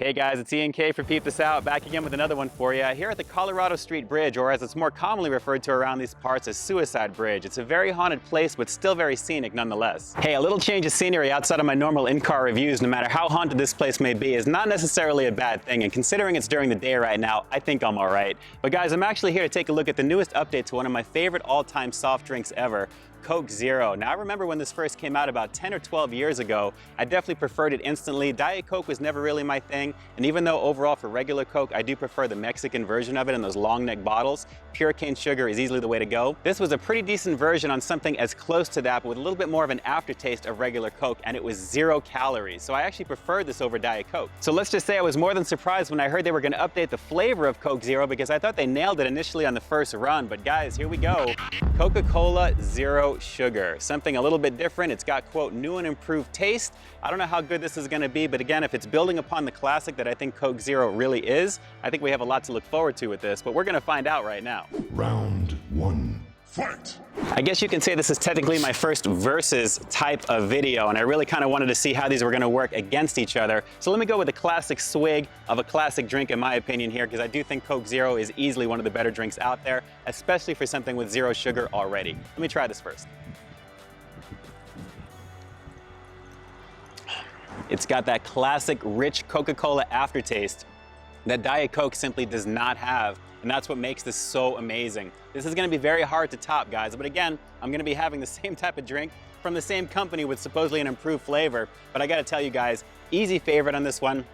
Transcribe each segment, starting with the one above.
Hey guys, it's Ian K for Peep This Out, back again with another one for you. Here at the Colorado Street Bridge, or as it's more commonly referred to around these parts as Suicide Bridge. It's a very haunted place, but still very scenic nonetheless. Hey, a little change of scenery outside of my normal in-car reviews, no matter how haunted this place may be, is not necessarily a bad thing, and considering it's during the day right now, I think I'm alright. But guys, I'm actually here to take a look at the newest update to one of my favorite all-time soft drinks ever, Coke Zero. Now, I remember when this first came out about 10 or 12 years ago, I definitely preferred it instantly. Diet Coke was never really my thing, and even though overall for regular Coke, I do prefer the Mexican version of it in those long neck bottles, pure cane sugar is easily the way to go. This was a pretty decent version on something as close to that, but with a little bit more of an aftertaste of regular Coke, and it was 0 calories. So I actually preferred this over Diet Coke. So let's just say I was more than surprised when I heard they were gonna update the flavor of Coke Zero, because I thought they nailed it initially on the first run. But guys, here we go. Coca-Cola Zero Sugar. Something a little bit different. It's got, quote, new and improved taste. I don't know how good this is gonna be, but again, if it's building upon the classic that I think Coke Zero really is, I think we have a lot to look forward to with this, but we're gonna find out right now. Round one. Fight! I guess you can say this is technically my first versus type of video, and I really kind of wanted to see how these were going to work against each other. So let me go with a classic swig of a classic drink in my opinion here, because I do think Coke Zero is easily one of the better drinks out there, especially for something with zero sugar already. Let me try this first. It's got that classic rich Coca-Cola aftertaste that Diet Coke simply does not have, and that's what makes this so amazing. This is gonna be very hard to top, guys, but again, I'm gonna be having the same type of drink from the same company with supposedly an improved flavor, but I gotta tell you guys, easy favorite on this one.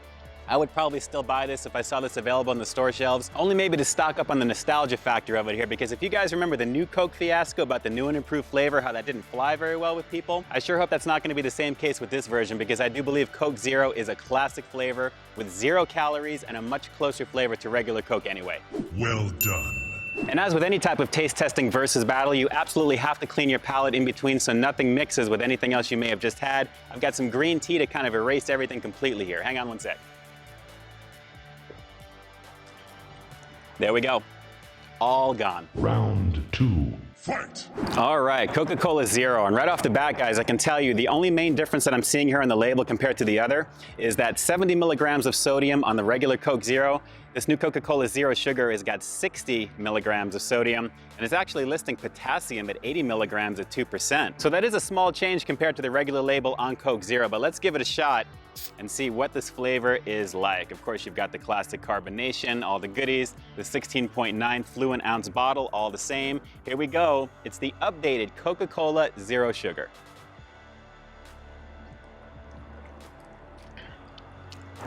I would probably still buy this if I saw this available on the store shelves, only maybe to stock up on the nostalgia factor of it here, because if you guys remember the new Coke fiasco about the new and improved flavor, how that didn't fly very well with people, I sure hope that's not gonna be the same case with this version, because I do believe Coke Zero is a classic flavor with 0 calories and a much closer flavor to regular Coke anyway. Well done. And as with any type of taste testing versus battle, you absolutely have to clean your palate in between so nothing mixes with anything else you may have just had. I've got some green tea to kind of erase everything completely here. Hang on one sec. There we go. All gone. Round two. Fight! All right, Coca-Cola Zero. And right off the bat, guys, I can tell you the only main difference that I'm seeing here on the label compared to the other is that 70 milligrams of sodium on the regular Coke Zero. This new Coca-Cola Zero Sugar has got 60 milligrams of sodium, and it's actually listing potassium at 80 milligrams at 2%. So that is a small change compared to the regular label on Coke Zero, but let's give it a shot and see what this flavor is like. Of course, you've got the classic carbonation, all the goodies, the 16.9 fluid ounce bottle, all the same. Here we go. It's the updated Coca-Cola Zero Sugar.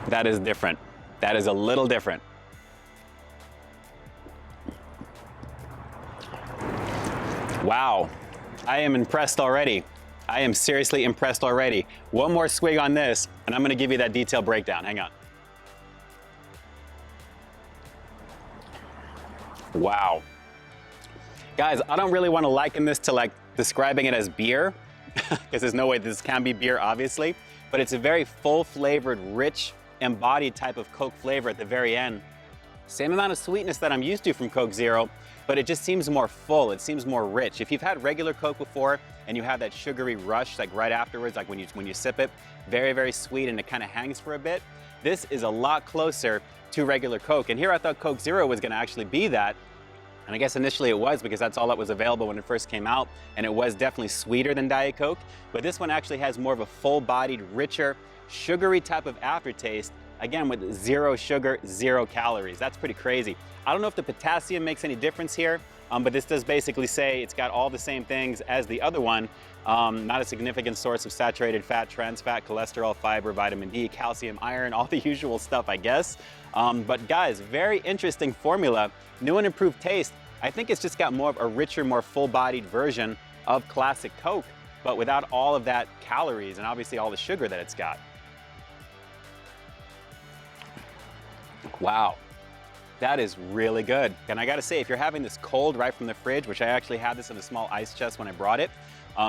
That is different. That is a little different. Wow, I am impressed already. I am seriously impressed already. One more swig on this, and I'm gonna give you that detailed breakdown. Hang on. Wow. Guys, I don't really wanna liken this to like describing it as beer, because there's no way this can be beer, obviously, but it's a very full-flavored, rich, embodied type of Coke flavor at the very end. Same amount of sweetness that I'm used to from Coke Zero, but it just seems more full, it seems more rich. If you've had regular Coke before and you have that sugary rush like right afterwards, like when you sip it, very, very sweet and it kind of hangs for a bit, this is a lot closer to regular Coke. And here I thought Coke Zero was gonna actually be that, and I guess initially it was because that's all that was available when it first came out, and it was definitely sweeter than Diet Coke, but this one actually has more of a full-bodied, richer, sugary type of aftertaste, again with 0 sugar, 0 calories. That's pretty crazy. I don't know if the potassium makes any difference here, but this does basically say it's got all the same things as the other one. Not a significant source of saturated fat, trans fat, cholesterol, fiber, vitamin D, calcium, iron, all the usual stuff, I guess. But guys, very interesting formula, new and improved taste. I think it's just got more of a richer, more full-bodied version of classic Coke, but without all of that calories and obviously all the sugar that it's got. Wow, that is really good. And I gotta say, if you're having this cold right from the fridge, which I actually had this in a small ice chest when I brought it,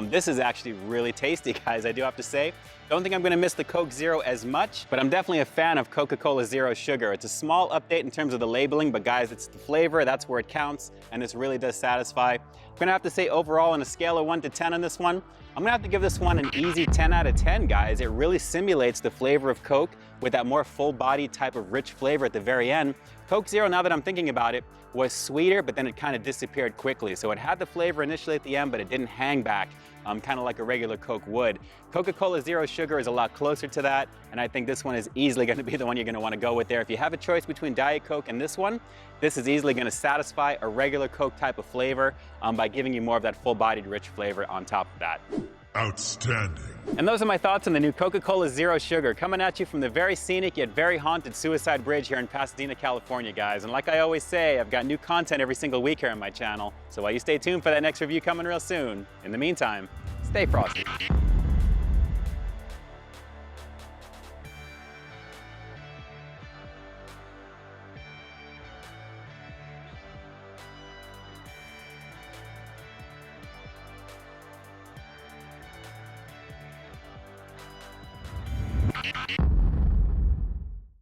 This is actually really tasty, guys, I do have to say. Don't think I'm gonna miss the Coke Zero as much, but I'm definitely a fan of Coca-Cola Zero Sugar. It's a small update in terms of the labeling, but guys, it's the flavor, that's where it counts, and this really does satisfy. I'm gonna have to say overall, on a scale of 1 to 10 on this one, I'm gonna have to give this one an easy 10 out of 10, guys. It really simulates the flavor of Coke with that more full-bodied type of rich flavor at the very end. Coke Zero, now that I'm thinking about it, was sweeter, but then it kind of disappeared quickly. So it had the flavor initially at the end, but it didn't hang back, kind of like a regular Coke would. Coca-Cola Zero Sugar is a lot closer to that, and I think this one is easily gonna be the one you're gonna wanna go with there. If you have a choice between Diet Coke and this one, this is easily gonna satisfy a regular Coke type of flavor by giving you more of that full-bodied, rich flavor on top of that. Outstanding. And those are my thoughts on the new Coca-Cola Zero Sugar, coming at you from the very scenic yet very haunted Suicide Bridge here in Pasadena, California, guys. And like I always say, I've got new content every single week here on my channel, so while you stay tuned for that next review coming real soon, in the meantime, stay frosty.